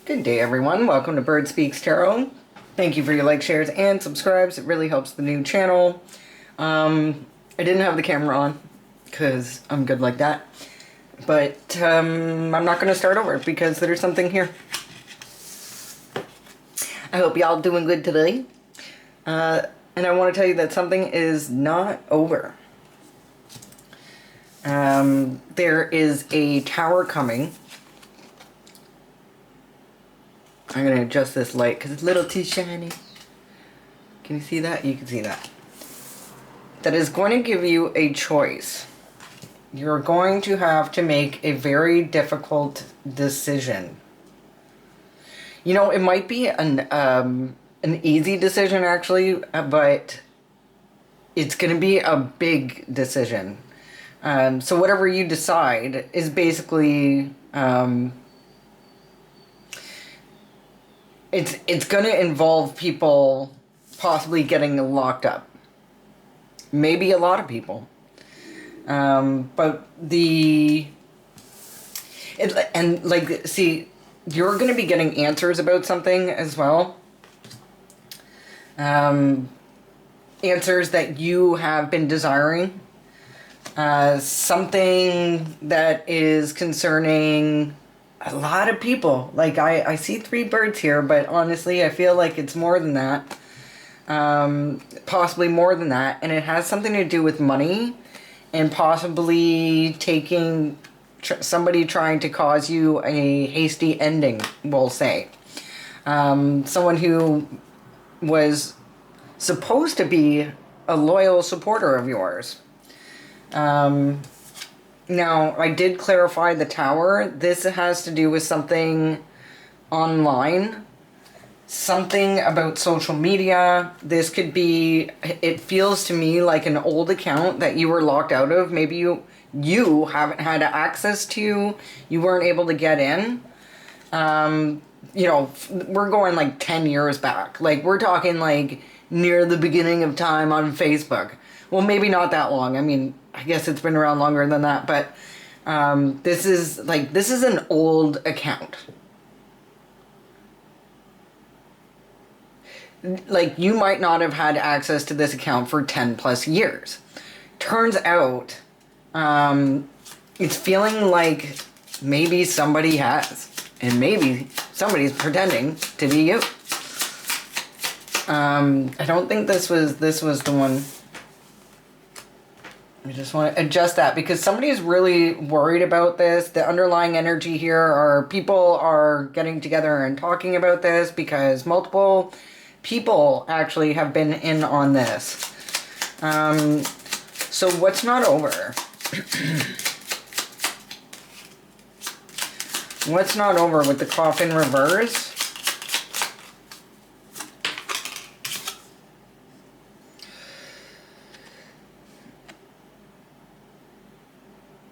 Good day, everyone. Welcome to Bird Speaks Tarot. Thank you for your likes, shares, and subscribes. It really helps the new channel. I didn't have the camera on because I'm good like that. But I'm not going to start over because there's something here. I hope y'all doing good today. And I want to tell you that something is not over. There is a tower coming. I'm going to adjust this light because it's a little too shiny. Can you see that? You can see that. That is going to give you a choice. You're going to have to make a very difficult decision. You know, it might be an easy decision actually, but it's going to be a big decision. So whatever you decide is basically it's going to involve people possibly getting locked up. Maybe a lot of people. But see, you're going to be getting answers about something as well. Answers that you have been desiring. Something that is concerning a lot of people. Like, I see 3 birds here, but honestly, I feel like it's more than that. Possibly more than that. And it has something to do with money and possibly taking somebody trying to cause you a hasty ending, we'll say. Someone who was supposed to be a loyal supporter of yours. Now, I did clarify the tower. This has to do with something online. Something about social media. This could be, it feels to me like an old account that you were locked out of. Maybe you haven't had access to. You weren't able to get in. You know, we're going like 10 years back. Like, we're talking like near the beginning of time on Facebook. Well, maybe not that long. I mean, I guess it's been around longer than that, but this is an old account. Like, you might not have had access to this account for 10 plus years. Turns out, it's feeling like maybe somebody has, and maybe somebody's pretending to be you. I don't think this was the one. I just want to adjust that because somebody is really worried about this. The underlying energy here are people are getting together and talking about this because multiple people actually have been in on this. So what's not over? What's not over with the coffin reverse?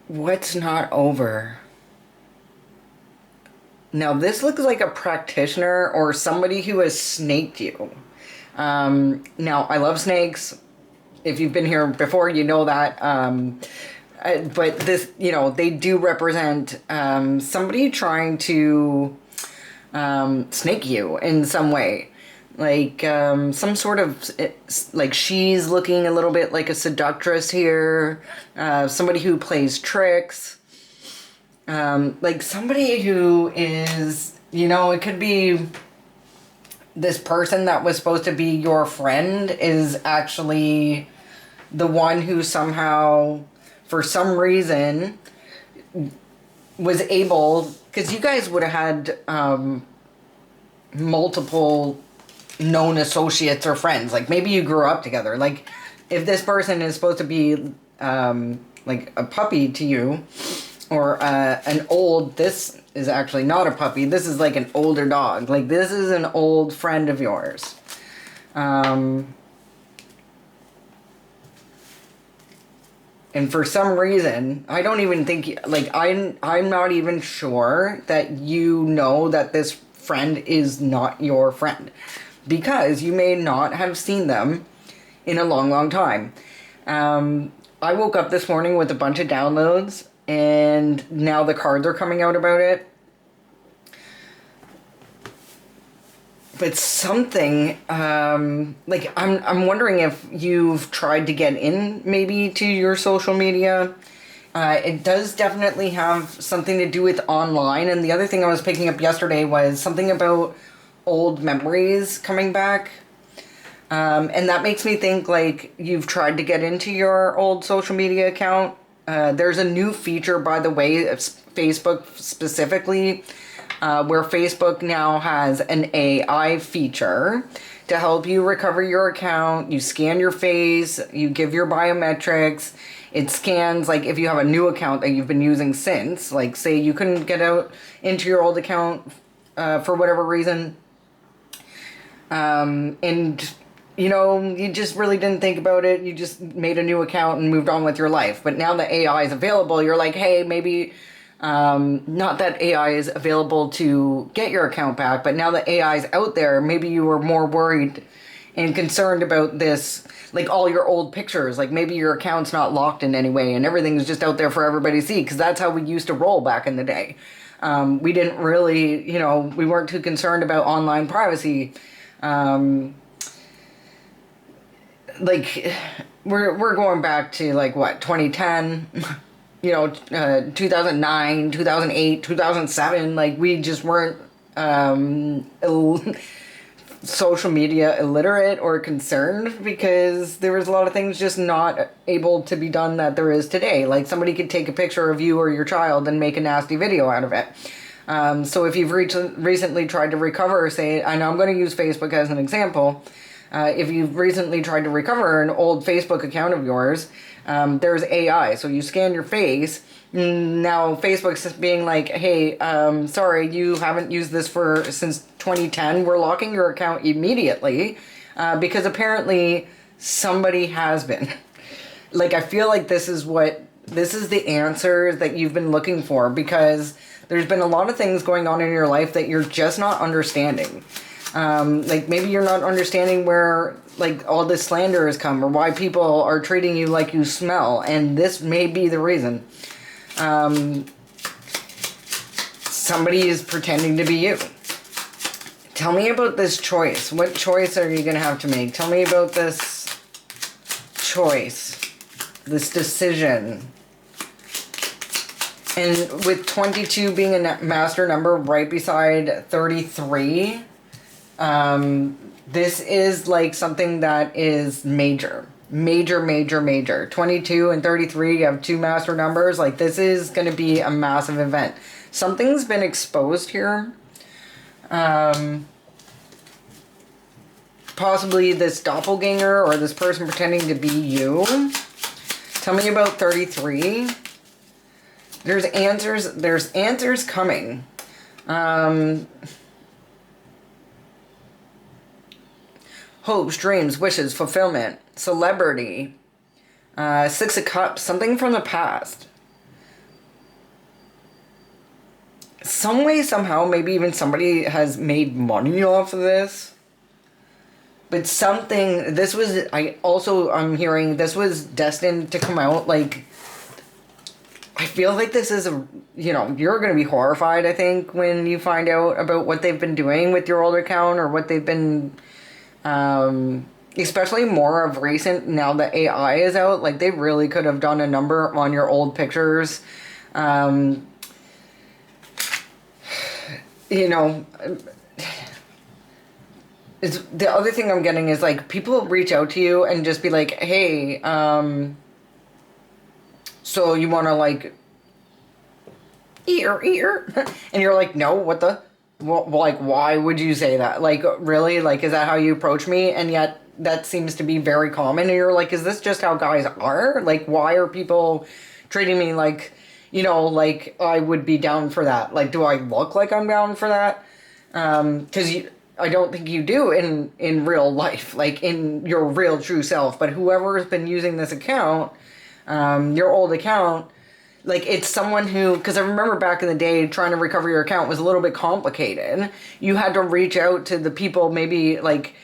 What's not over? Now, this looks like a practitioner or somebody who has snaked you. Now, I love snakes. If you've been here before, you know that. But this, you know, they do represent somebody trying to snake you in some way. Like, some sort of, like, she's looking a little bit like a seductress here. Somebody who plays tricks. Like, somebody who is, you know, it could be this person that was supposed to be your friend is actually the one who somehow, for some reason, was able, because you guys would have had multiple known associates or friends. Like, maybe you grew up together. Like, if this person is supposed to be like a puppy to you, or this is actually not a puppy, this is like an older dog. Like, this is an old friend of yours. And for some reason, I don't even think, like, I'm not even sure that you know that this friend is not your friend. Because you may not have seen them in a long, long time. I woke up this morning with a bunch of downloads, and now the cards are coming out about it. but something like I'm wondering if you've tried to get in maybe to your social media. It does definitely have something to do with online. And the other thing I was picking up yesterday was something about old memories coming back. And that makes me think like you've tried to get into your old social media account. There's a new feature, by the way, of Facebook specifically, where Facebook now has an AI feature to help you recover your account. You scan your face, you give your biometrics. It scans, like, if you have a new account that you've been using since, like, say you couldn't get out into your old account for whatever reason, and you know, you just really didn't think about it. You just made a new account and moved on with your life. But now that AI is available, you're like, hey, maybe, not that AI is available to get your account back, but now that AI is out there, maybe you were more worried and concerned about this, like all your old pictures, like maybe your account's not locked in any way and everything's just out there for everybody to see, because that's how we used to roll back in the day. We didn't really, you know, we weren't too concerned about online privacy. Like we're going back to like what, 2010, you know, 2009, 2008, 2007. Like we just weren't social media illiterate or concerned, because there was a lot of things just not able to be done that there is today. Like somebody could take a picture of you or your child and make a nasty video out of it. So if you've recently tried to recover, say, I know I'm going to use Facebook as an example. If you've recently tried to recover an old Facebook account of yours, there's AI. So you scan your face. Now Facebook's being like, hey, sorry, you haven't used this since 2010. We're locking your account immediately, because apparently somebody has been. Like, I feel like this is the answer that you've been looking for, because there's been a lot of things going on in your life that you're just not understanding. Like maybe you're not understanding where like all this slander has come, or why people are treating you like you smell, and this may be the reason. Somebody is pretending to be you. Tell me about this choice. What choice are you going to have to make? Tell me about this choice, this decision. And with 22 being a master number right beside 33, this is like something that is major. Major, major, major. 22 and 33, you have two master numbers. Like, this is going to be a massive event. Something's been exposed here. Possibly this doppelganger or this person pretending to be you. Tell me about 33. There's answers coming. Hopes, dreams, wishes, fulfillment, celebrity, 6 of Cups, something from the past. Some way, somehow, maybe even somebody has made money off of this. But something, I'm hearing this was destined to come out, like, I feel like this is you're going to be horrified, I think, when you find out about what they've been doing with your old account, or what they've been, especially more of recent, now that AI is out. Like, they really could have done a number on your old pictures. It's, the other thing I'm getting is, like, people reach out to you and just be like, hey, so you want to, like, ear, and you're like, no, what the, well, like, why would you say that? Like, really? Like, is that how you approach me? And yet that seems to be very common, and you're like, is this just how guys are? Like, why are people treating me like, like I would be down for that? Like, do I look like I'm down for that? Because I don't think you do in real life, like in your real true self. But whoever has been using this account, your old account, like, it's someone who, because I remember back in the day, trying to recover your account was a little bit complicated. You had to reach out to the people, maybe, like,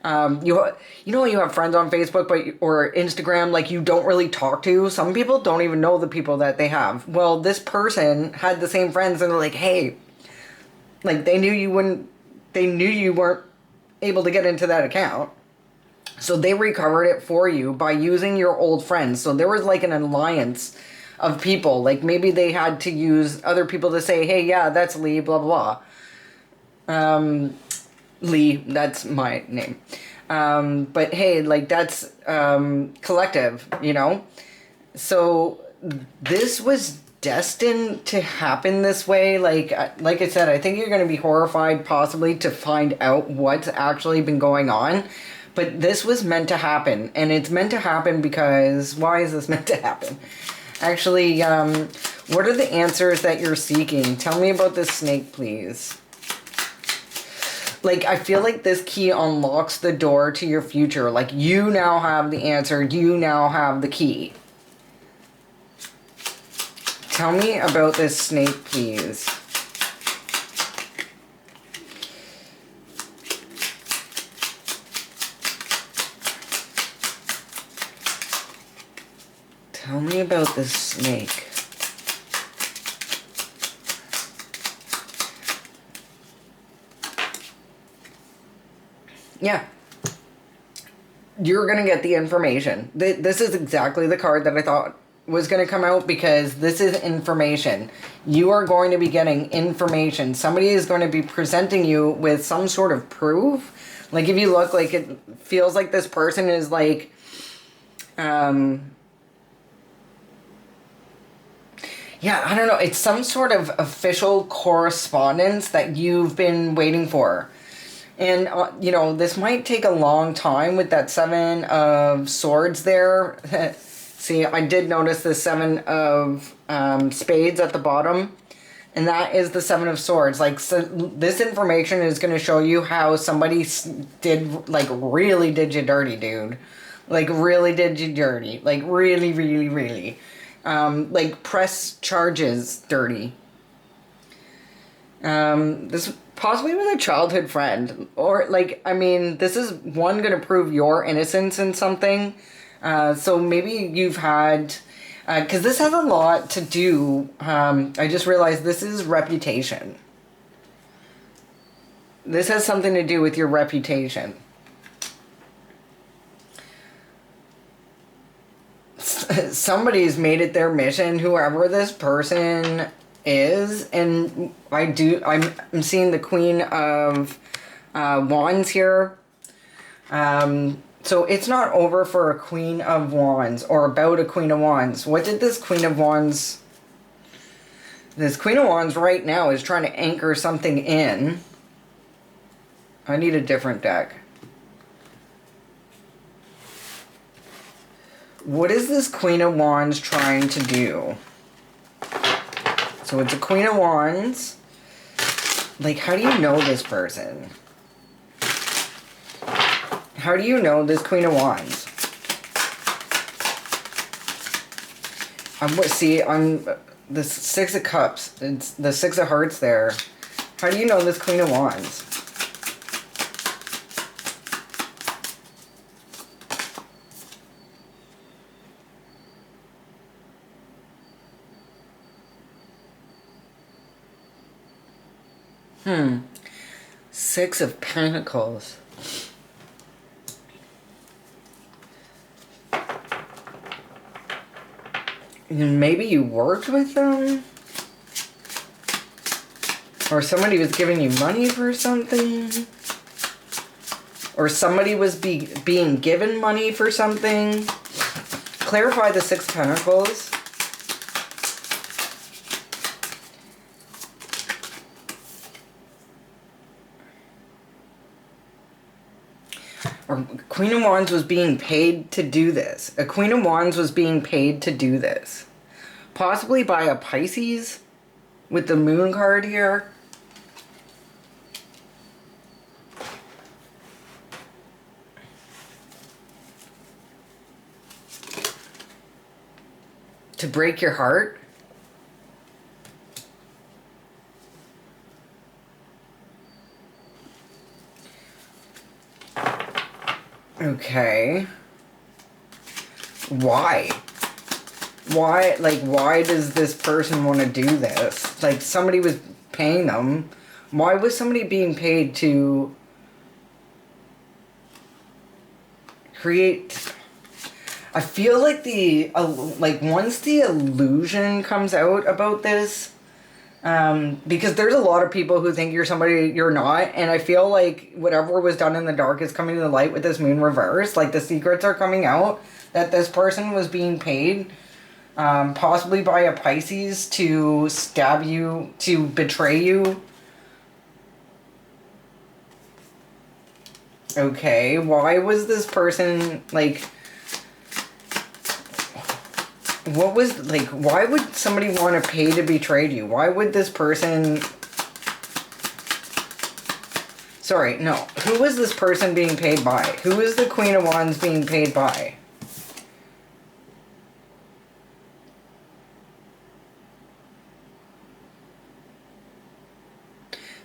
you have friends on Facebook or Instagram, like, you don't really talk to. Some people don't even know the people that they have. Well, this person had the same friends, and they're like, hey, like, they knew you weren't able to get into that account. So they recovered it for you by using your old friends. So there was like an alliance of people. Like maybe they had to use other people to say, hey, yeah, that's Lee, blah, blah, blah. Lee, that's my name. But hey, like that's collective, you know? So this was destined to happen this way. Like I said, I think you're going to be horrified possibly to find out what's actually been going on. But this was meant to happen. And it's meant to happen because... Why is this meant to happen? Actually, what are the answers that you're seeking? Tell me about this snake, please. Like, I feel like this key unlocks the door to your future. Like, you now have the answer. You now have the key. Tell me about this snake, please. Tell me about this snake. Yeah. You're going to get the information. This is exactly the card that I thought was going to come out, because this is information. You are going to be getting information. Somebody is going to be presenting you with some sort of proof. Like, if you look, like, it feels like this person is like, yeah, I don't know. It's some sort of official correspondence that you've been waiting for. And, you know, this might take a long time with that 7 of Swords there. See, I did notice the 7 of Spades at the bottom. And that is the 7 of Swords. Like, so this information is going to show you how somebody did, like, really did you dirty, dude. Like, really did you dirty. Like, really, really, really. Like, press charges dirty. This possibly with a childhood friend. Or, like, I mean, this is, one, going to prove your innocence in something. So maybe you've had... because this has a lot to do... I just realized this is reputation. This has something to do with your reputation. Somebody's made it their mission, whoever this person is, and I'm seeing the Queen of Wands here. So it's not over for a Queen of Wands, or about a Queen of Wands. What did this Queen of Wands... This Queen of Wands right now is trying to anchor something in. I need a different deck. What is this Queen of Wands trying to do? So it's a Queen of Wands. Like, how do you know this person? How do you know this Queen of Wands? I'm the 6 of Cups. It's the 6 of Hearts there. How do you know this Queen of Wands? Six of Pentacles. Maybe you worked with them? Or somebody was giving you money for something? Or somebody was being given money for something? Clarify the 6 of Pentacles. Or Queen of Wands was being paid to do this. A Queen of Wands was being paid to do this. Possibly by a Pisces with the Moon card here. To break your heart. Okay. Why? Why, like, why does this person want to do this? Like, somebody was paying them. Why was somebody being paid to create... I feel like once the illusion comes out about this, because there's a lot of people who think you're somebody you're not, and I feel like whatever was done in the dark is coming to the light with this moon reverse. Like, the secrets are coming out that this person was being paid, possibly by a Pisces, to stab you, to betray you. Okay, why was this person, like... What was, like, why would somebody want to pay to betray you? Why would this person... Sorry, no. Who was this person being paid by? Who is the Queen of Wands being paid by?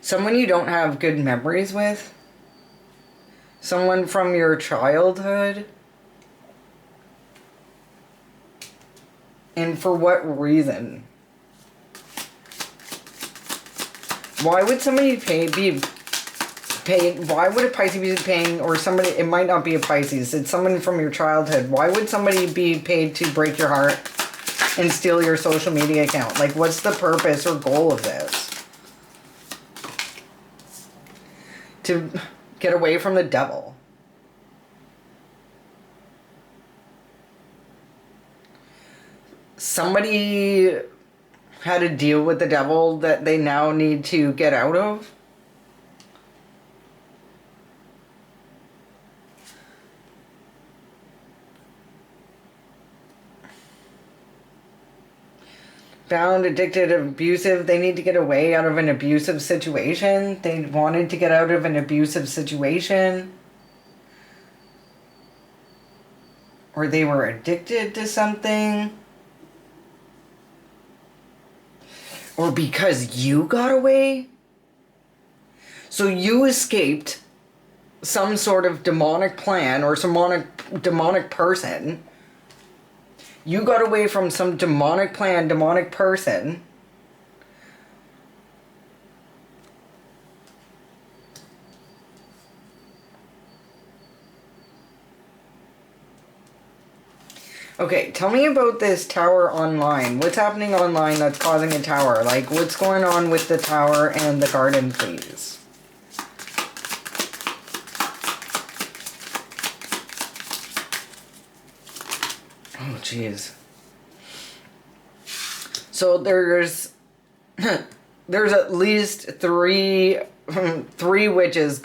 Someone you don't have good memories with? Someone from your childhood? And for what reason? Why would somebody be paid? Why would a Pisces be paying, or somebody, it might not be a Pisces, it's someone from your childhood. Why would somebody be paid to break your heart and steal your social media account? Like, what's the purpose or goal of this? To get away from the devil. Somebody had to deal with the devil that they now need to get out of. Bound, addicted, abusive. They need to get away out of an abusive situation. They wanted to get out of an abusive situation. Or they were addicted to something. Or because you got away? So you escaped some sort of demonic plan or some demonic person. You got away from some demonic plan, demonic person. Okay, tell me about this tower online. What's happening online that's causing a tower? Like, what's going on with the tower and the garden, please? Oh, jeez. So there's at least three witches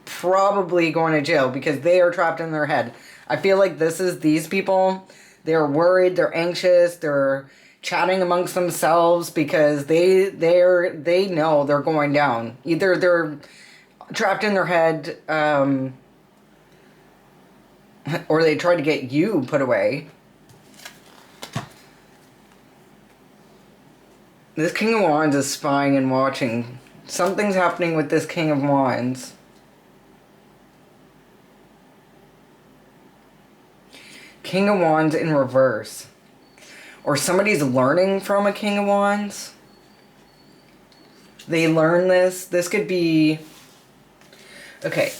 probably going to jail because they are trapped in their head. I feel like these people, they're worried, they're anxious, they're chatting amongst themselves because they know they're going down. Either they're trapped in their head, or they try to get you put away. This King of Wands is spying and watching. Something's happening with this King of Wands. King of Wands in reverse. Or somebody's learning from a King of Wands. They learn this. This could be... Okay.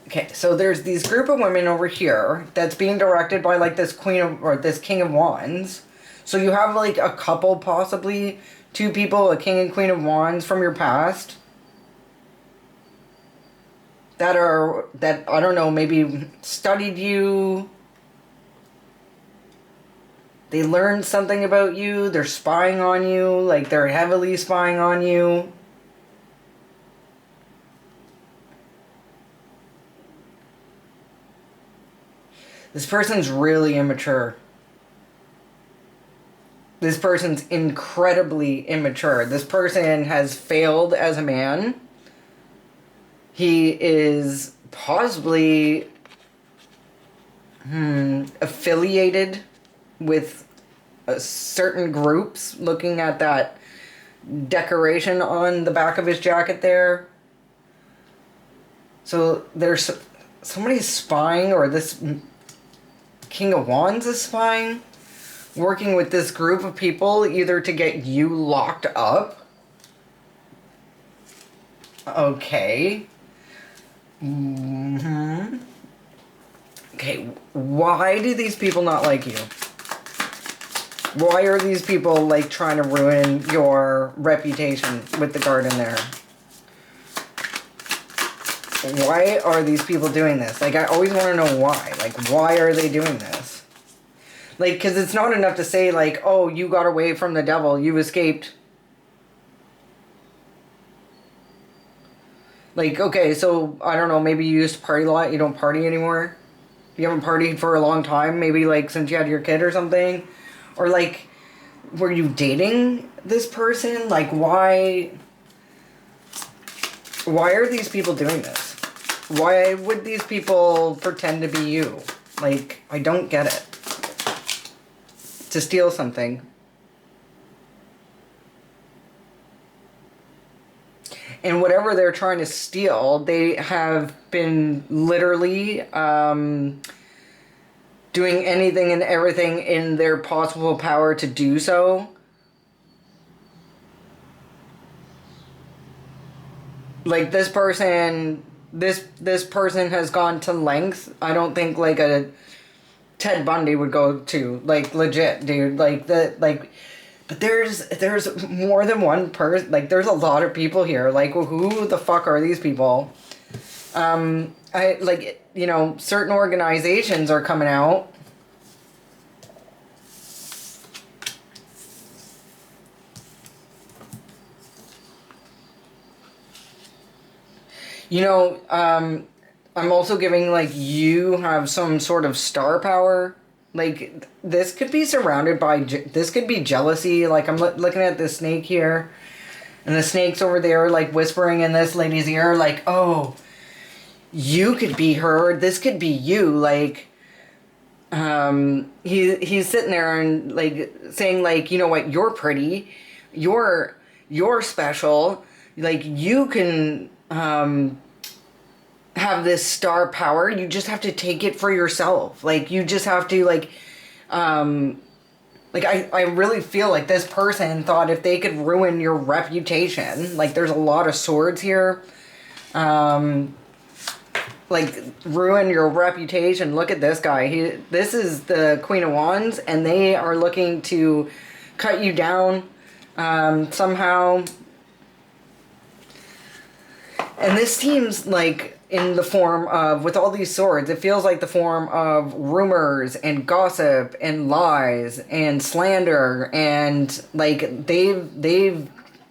Okay, so there's these group of women over here that's being directed by like this this King of Wands. So you have like a couple, possibly two people, a King and Queen of Wands from your past. That I don't know, maybe studied you. They learned something about you. They're spying on you. Like, they're heavily spying on you. This person's really immature. This person's incredibly immature. This person has failed as a man. He is possibly affiliated with certain groups, looking at that decoration on the back of his jacket there. So there's somebody's spying, or this King of Wands is spying, working with this group of people either to get you locked up. Okay. Okay, why do these people not like you? Why are these people, like, trying to ruin your reputation with the garden there? Why are these people doing this? Like, I always want to know why. Like, why are they doing this? Like, because it's not enough to say, like, oh, you got away from the devil, you escaped. Like, okay, so, I don't know, maybe you used to party a lot, you don't party anymore? You haven't partied for a long time, maybe, like, since you had your kid or something? Or, like, were you dating this person? Like, why are these people doing this? Why would these people pretend to be you? Like, I don't get it. To steal something. And whatever they're trying to steal, they have been literally doing anything and everything in their possible power to do so. Like, this person, this person has gone to lengths I don't think, like, a Ted Bundy would go to. Like, legit, dude. Like, but there's more than one person. Like, there's a lot of people here. Like, who the fuck are these people? I, like, you know, certain organizations are coming out. You know, I'm also giving, like, you have some sort of star power. Like, this could be surrounded by, this could be jealousy. Like, I'm looking at this snake here. And the snake's over there, like, whispering in this lady's ear, like, oh, you could be her. This could be you. Like, he's sitting there and, like, saying, like, you know what, you're pretty. You're special. Like, you can, have this star power. You just have to take it for yourself. Like, you just have to, like, like, I really feel like this person thought if they could ruin your reputation, like, there's a lot of swords here, like, ruin your reputation. Look at this guy. This is the Queen of Wands, and they are looking to cut you down, somehow. And this seems like in the form of, with all these swords, it feels like the form of rumors and gossip and lies and slander, and, like, they've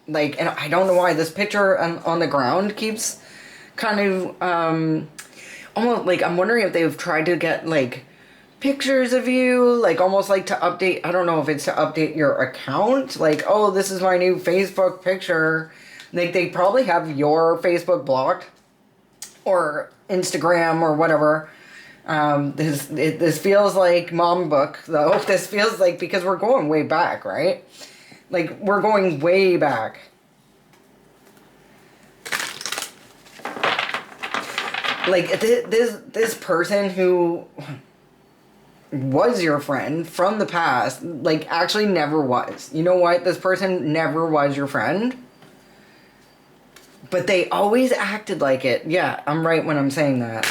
like, and I don't know why this picture on the ground keeps kind of, almost, like, I'm wondering if they've tried to get, like, pictures of you, like, almost like to update, I don't know if it's to update your account, like, oh, this is my new Facebook picture. Like, they probably have your Facebook blocked, or Instagram, or whatever. This feels like mom book, though. This feels like, because we're going way back, right? Like, we're going way back. Like, this person who was your friend from the past, like, actually never was. You know what? This person never was your friend. But they always acted like it. Yeah, I'm right when I'm saying that.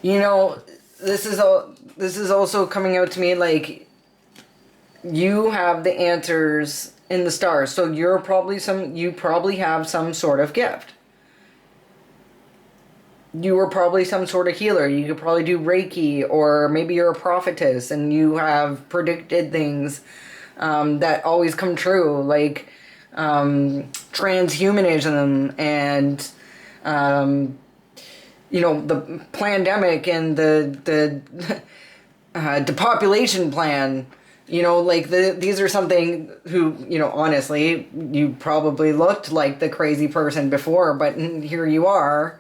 You know, this is also coming out to me like you have the answers in the stars. So you probably have some sort of gift. You were probably some sort of healer. You could probably do Reiki, or maybe you're a prophetess and you have predicted things that always come true, like transhumanism and you know, the pandemic and the depopulation plan. You know, like, these are something who, you know, honestly, you probably looked like the crazy person before, but here you are.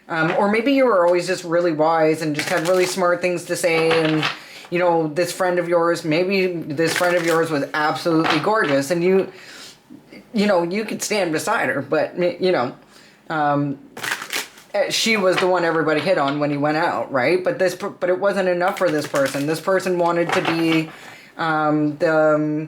Or maybe you were always just really wise and just had really smart things to say, and, you know, this friend of yours, maybe this friend of yours was absolutely gorgeous, and you know, you could stand beside her, but, you know, she was the one everybody hit on when he went out, right? But it wasn't enough for this person. This person wanted to be You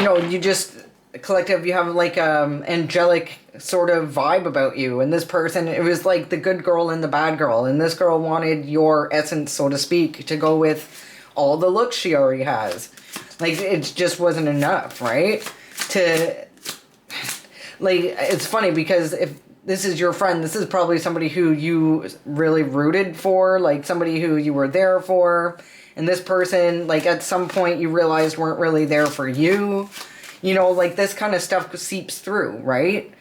know, you just collective, you have like angelic sort of vibe about you, and this person, it was like the good girl and the bad girl, and this girl wanted your essence, so to speak, to go with all the looks she already has. Like, it just wasn't enough, right? To, like, it's funny because if this is your friend, this is probably somebody who you really rooted for, like somebody who you were there for, and this person, like, at some point you realized weren't really there for you. You know, like, this kind of stuff seeps through, right?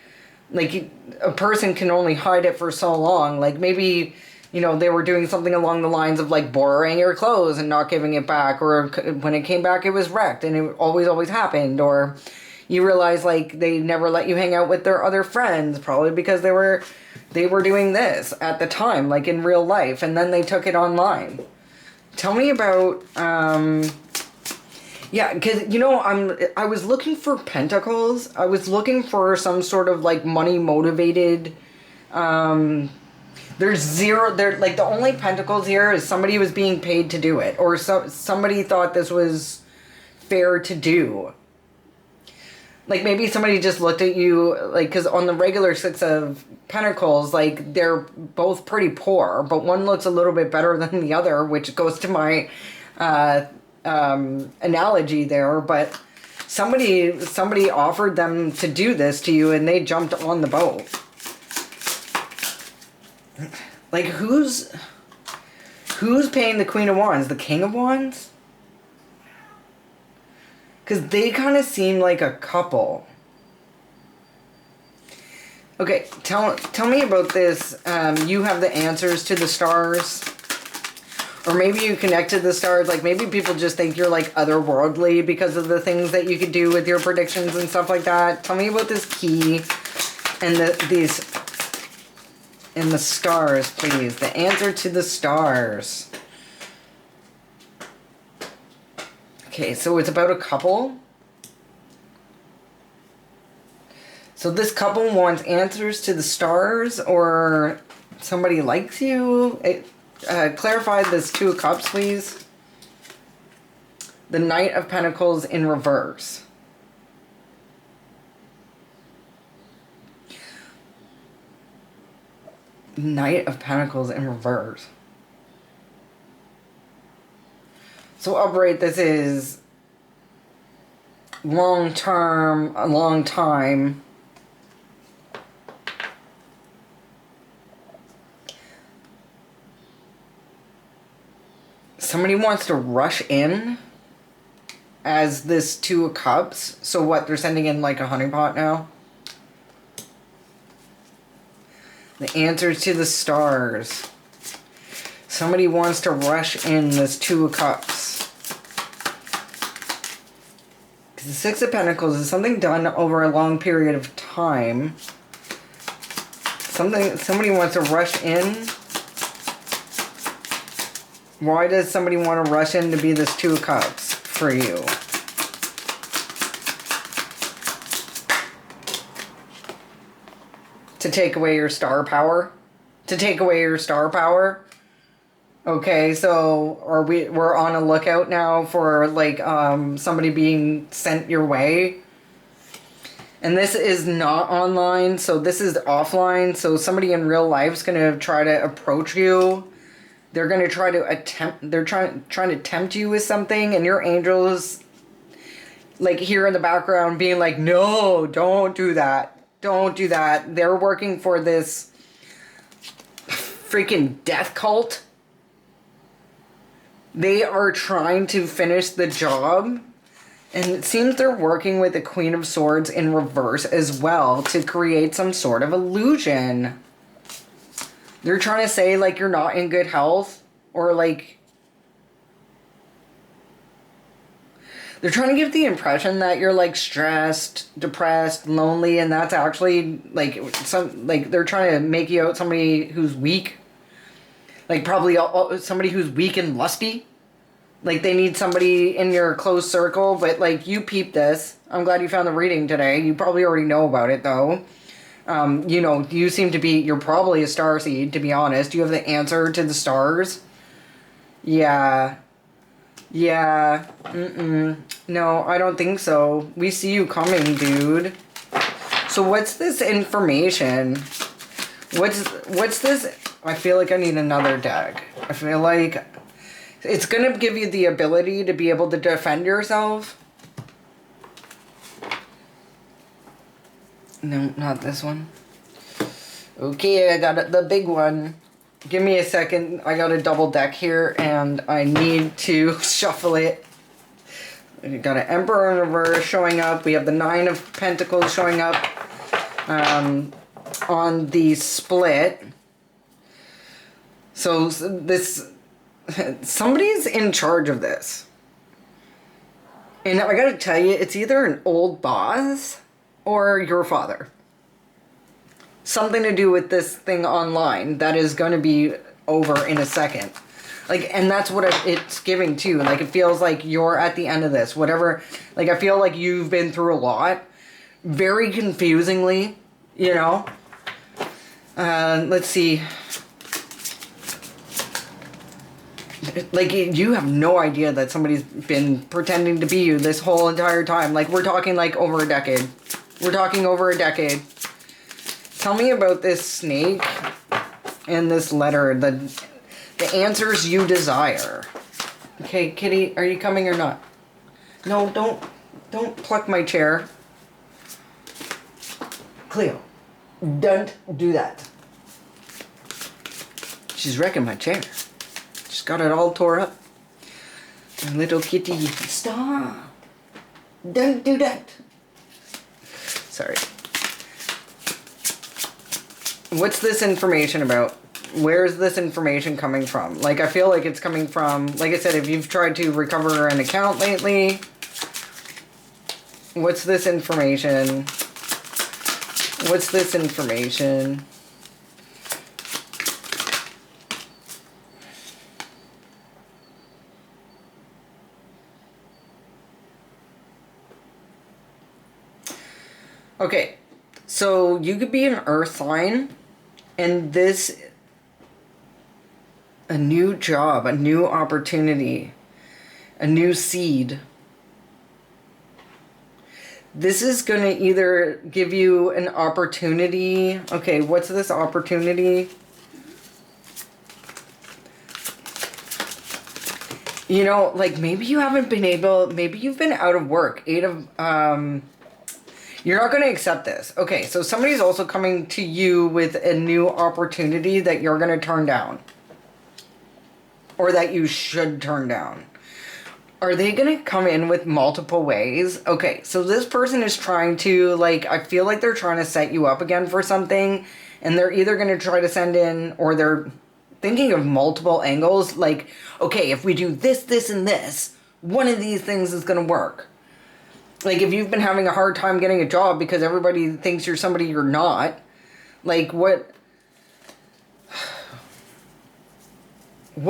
Like, a person can only hide it for so long. Like, maybe, you know, they were doing something along the lines of, like, borrowing your clothes and not giving it back, or when it came back it was wrecked, and it always happened. Or you realize, like, they never let you hang out with their other friends, probably because they were doing this at the time, like, in real life, and then they took it online. Tell me about, yeah, because, you know, I was looking for pentacles. I was looking for some sort of, like, money-motivated, there's zero, like, the only pentacles here is somebody was being paid to do it, or somebody thought this was fair to do. Like, maybe somebody just looked at you, like, because on the regular Six of Pentacles, like, they're both pretty poor, but one looks a little bit better than the other, which goes to my analogy there. But somebody offered them to do this to you, and they jumped on the boat. Like, who's paying the Queen of Wands? The King of Wands? Because they kind of seem like a couple. Okay, tell me about this. You have the answers to the stars. Or maybe you connect to the stars. Like, maybe people just think you're, like, otherworldly because of the things that you could do with your predictions and stuff like that. Tell me about this key and these... and the stars, please. The answer to the stars. Okay, so it's about a couple. So this couple wants answers to the stars, or somebody likes you. Clarify this Two of Cups, please. The Knight of Pentacles in reverse. Knight of Pentacles in reverse. So upright, this is long term, a long time. Somebody wants to rush in as this Two of Cups. So what, they're sending in like a honeypot now? The answers to the stars. Somebody wants to rush in this Two of Cups. The Six of Pentacles is something done over a long period of time. Somebody wants to rush in. Why does somebody want to rush in to be this Two of Cups for you? To take away your star power? To take away your star power? Okay, so we're on a lookout now for, like, somebody being sent your way. And this is not online, so this is offline. So somebody in real life is going to try to approach you. They're going to try to they're trying to tempt you with something, and your angels, like, here in the background being like, no, don't do that. Don't do that. They're working for this freaking death cult. They are trying to finish the job. And it seems they're working with the Queen of Swords in reverse as well to create some sort of illusion. They're trying to say, like, you're not in good health. Or, like... they're trying to give the impression that you're, like, stressed, depressed, lonely. And that's actually, like, they're trying to make you out somebody who's weak. Like, probably somebody who's weak and lusty. Like, they need somebody in your close circle. But, like, you peep this. I'm glad you found the reading today. You probably already know about it, though. You know, you seem to be... you're probably a starseed, to be honest. You have the answer to the stars. Yeah. Yeah. No, I don't think so. We see you coming, dude. So what's this information? What's this? I feel like I need another deck. I feel like it's gonna give you the ability to be able to defend yourself. No, not this one. Okay, I got the big one. Give me a second. I got a double deck here and I need to shuffle it. We got an Emperor in reverse showing up. We have the Nine of Pentacles showing up on the split. So this, somebody's in charge of this. And I gotta tell you, it's either an old boss or your father. Something to do with this thing online that is going to be over in a second. Like, and that's what it's giving too. Like, it feels like you're at the end of this. Whatever, like, I feel like you've been through a lot. Very confusingly, you know. Let's see. Like, you have no idea that somebody's been pretending to be you this whole entire time. Like, we're talking like over a decade. We're talking over a decade. Tell me about this snake and this letter, the answers you desire. Okay, Kitty, are you coming or not? No, don't pluck my chair. Cleo, don't do that. She's wrecking my chair. She's got it all tore up. And little kitty, stop. Don't do that. Sorry. What's this information about? Where's this information coming from? Like, I feel like it's coming from, like I said, if you've tried to recover an account lately, what's this information? What's this information? Okay, so you could be an earth sign. And this, a new job, a new opportunity, a new seed. This is going to either give you an opportunity. Okay, what's this opportunity? You know, like maybe you haven't been able, maybe you've been out of work. You're not going to accept this. Okay, so somebody's also coming to you with a new opportunity that you're going to turn down. Or that you should turn down. Are they going to come in with multiple ways? Okay, so this person is trying to, like, I feel like they're trying to set you up again for something. And they're either going to try to send in, or they're thinking of multiple angles. Like, okay, if we do this, this, and this, one of these things is going to work. Like, if you've been having a hard time getting a job because everybody thinks you're somebody you're not, like, what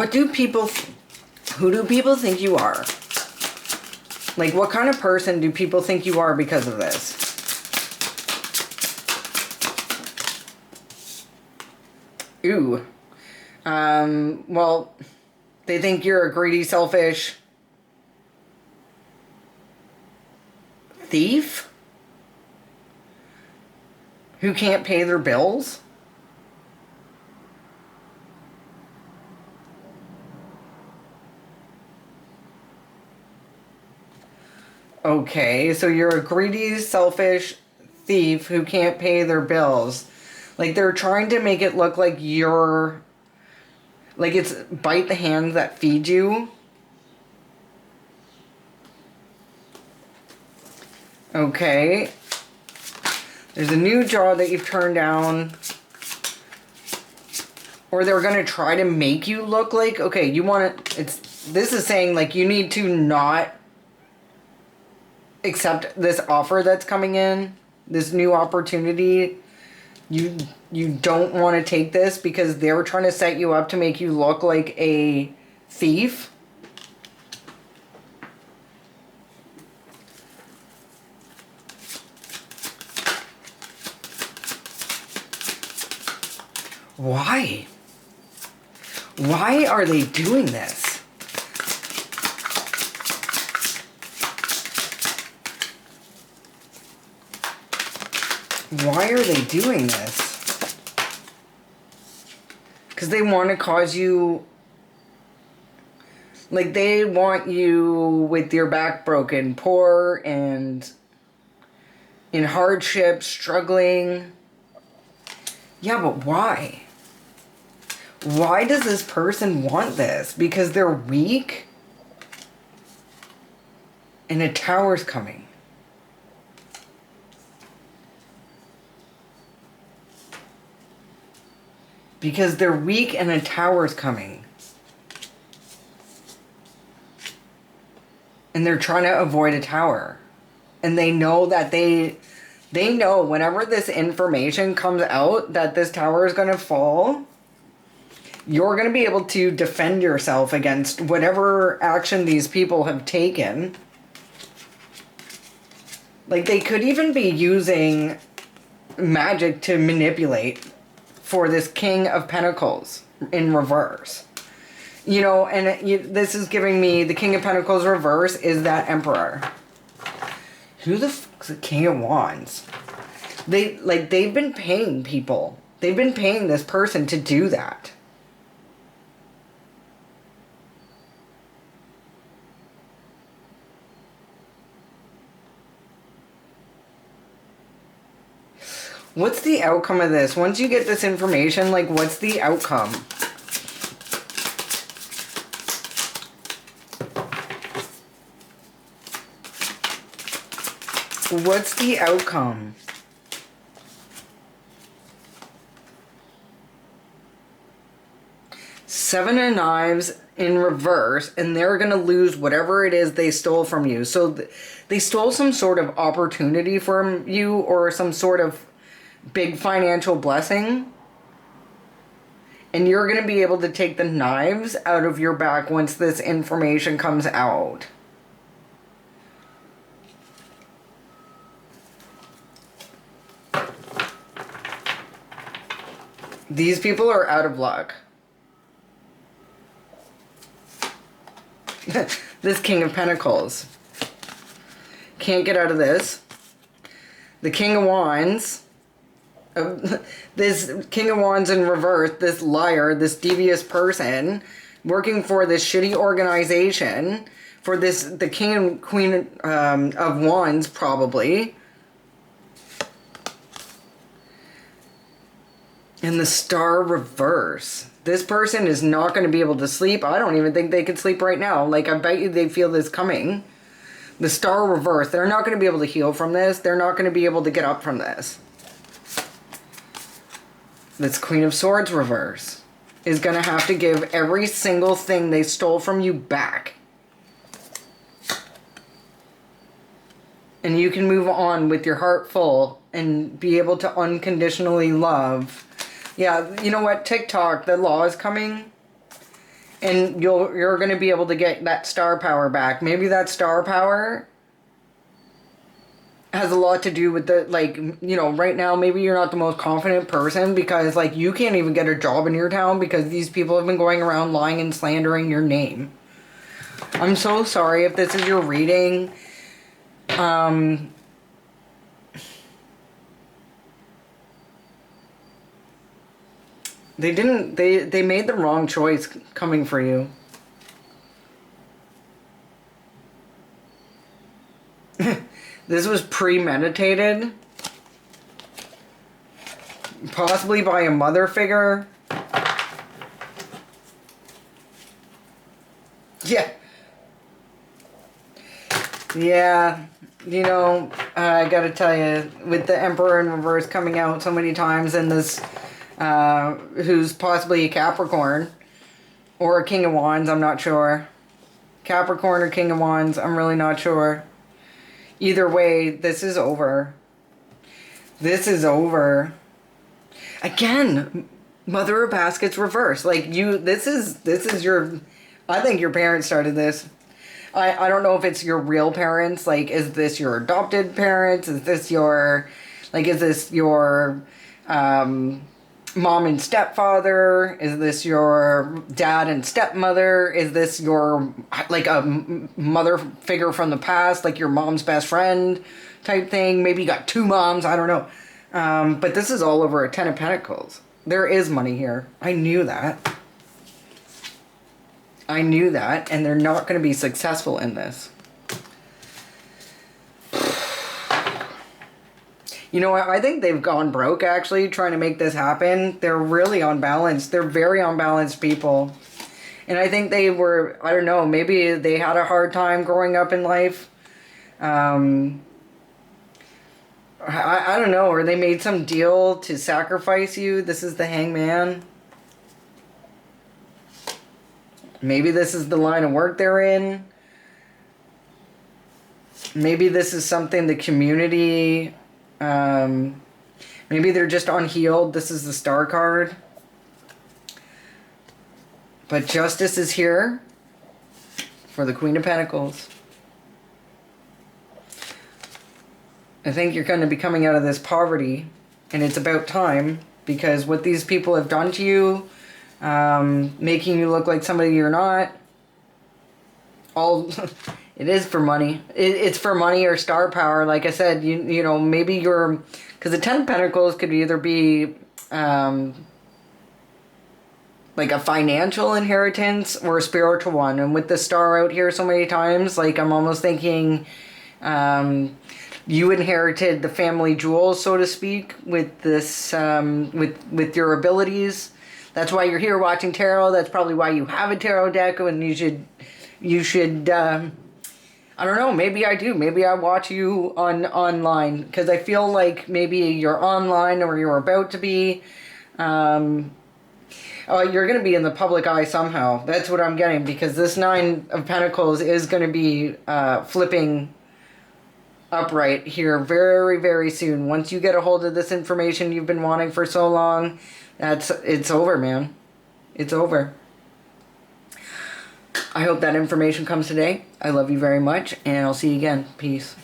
do people, who do people think you are? Like, what kind of person do people think you are because of this? Ooh. Well, they think you're a greedy, selfish thief who can't pay their bills. Okay, so you're a greedy, selfish thief who can't pay their bills. Like, they're trying to make it look like you're, like, it's bite the hand that feeds you. Okay. There's a new job that you've turned down. Or they're going to try to make you look like, okay, you want to, this is saying, like, you need to not accept this offer that's coming in, this new opportunity. You don't want to take this because they're trying to set you up to make you look like a thief. Why? Why are they doing this? Why are they doing this? Because they want to cause you... Like, they want you with your back broken, poor, and in hardship, struggling. Yeah, but why? Why does this person want this? Because they're weak? And a tower's coming. Because they're weak and a tower's coming. And they're trying to avoid a tower. And they know that they know whenever this information comes out that this tower is going to fall, you're going to be able to defend yourself against whatever action these people have taken. Like, they could even be using magic to manipulate for this King of Pentacles in reverse. You know, and this is giving me the King of Pentacles reverse is that Emperor. Who the fuck's the King of Wands? They've been paying people. They've been paying this person to do that. What's the outcome of this? Once you get this information, like, what's the outcome? What's the outcome? Seven of Knives in reverse, and they're going to lose whatever it is they stole from you. So they stole some sort of opportunity from you or some sort of big financial blessing. And you're going to be able to take the knives out of your back once this information comes out. These people are out of luck. This King of Pentacles. Can't get out of this. The King of Wands. This King of Wands in reverse. This liar. This devious person. Working for this shitty organization. For this, the King and Queen of Wands, probably. And the Star reverse. This person is not going to be able to sleep. I don't even think they could sleep right now. Like, I bet you they feel this coming. The Star reverse. They're not going to be able to heal from this. They're not going to be able to get up from this. This Queen of Swords reverse is going to have to give every single thing they stole from you back. And you can move on with your heart full and be able to unconditionally love. Yeah, you know what? TikTok, the law is coming. And you're going to be able to get that star power back. Maybe that star power has a lot to do with the, like, you know, right now, maybe you're not the most confident person because, like, you can't even get a job in your town because these people have been going around lying and slandering your name. I'm so sorry if this is your reading. They made the wrong choice coming for you. This was premeditated. Possibly by a mother figure. Yeah. Yeah. You know, I gotta tell you, with the Emperor in reverse coming out so many times and this... who's possibly a Capricorn or a King of Wands, I'm not sure. Capricorn or King of Wands, I'm really not sure. Either way, this is over. This is over. Again, Mother of Baskets reverse. Like, this is your, I think your parents started this. I don't know if it's your real parents. Like, is this your adopted parents? Is this your, like, is this your, mom and stepfather? Is this your dad and stepmother? Is this your, like, a mother figure from the past, like your mom's best friend type thing? Maybe you got two moms, I don't know. But this is all over a Ten of Pentacles. There is money here. I knew that. I knew that. And they're not going to be successful in this. You know what? I think they've gone broke, actually, trying to make this happen. They're really unbalanced. They're very unbalanced people. And I think they were, I don't know, maybe they had a hard time growing up in life. I don't know, or they made some deal to sacrifice you. This is the Hangman. Maybe this is the line of work they're in. Maybe this is something the community... maybe they're just unhealed. This is the Star card. But justice is here for the Queen of Pentacles. I think you're going to be coming out of this poverty, and it's about time, because what these people have done to you, making you look like somebody you're not, all it is for money. It's for money or star power. Like I said, you know, maybe you're, because the Ten of Pentacles could either be like a financial inheritance or a spiritual one. And with the star out here so many times, like I'm almost thinking you inherited the family jewels, so to speak, with this with your abilities. That's why you're here watching tarot. That's probably why you have a tarot deck, and you should I don't know, maybe I do. Maybe I watch you online, because I feel like maybe you're online or you're about to be. You're going to be in the public eye somehow. That's what I'm getting, because this Nine of Pentacles is going to be flipping upright here very, very soon. Once you get a hold of this information you've been wanting for so long, it's over, man. It's over. I hope that information comes today. I love you very much, and I'll see you again. Peace.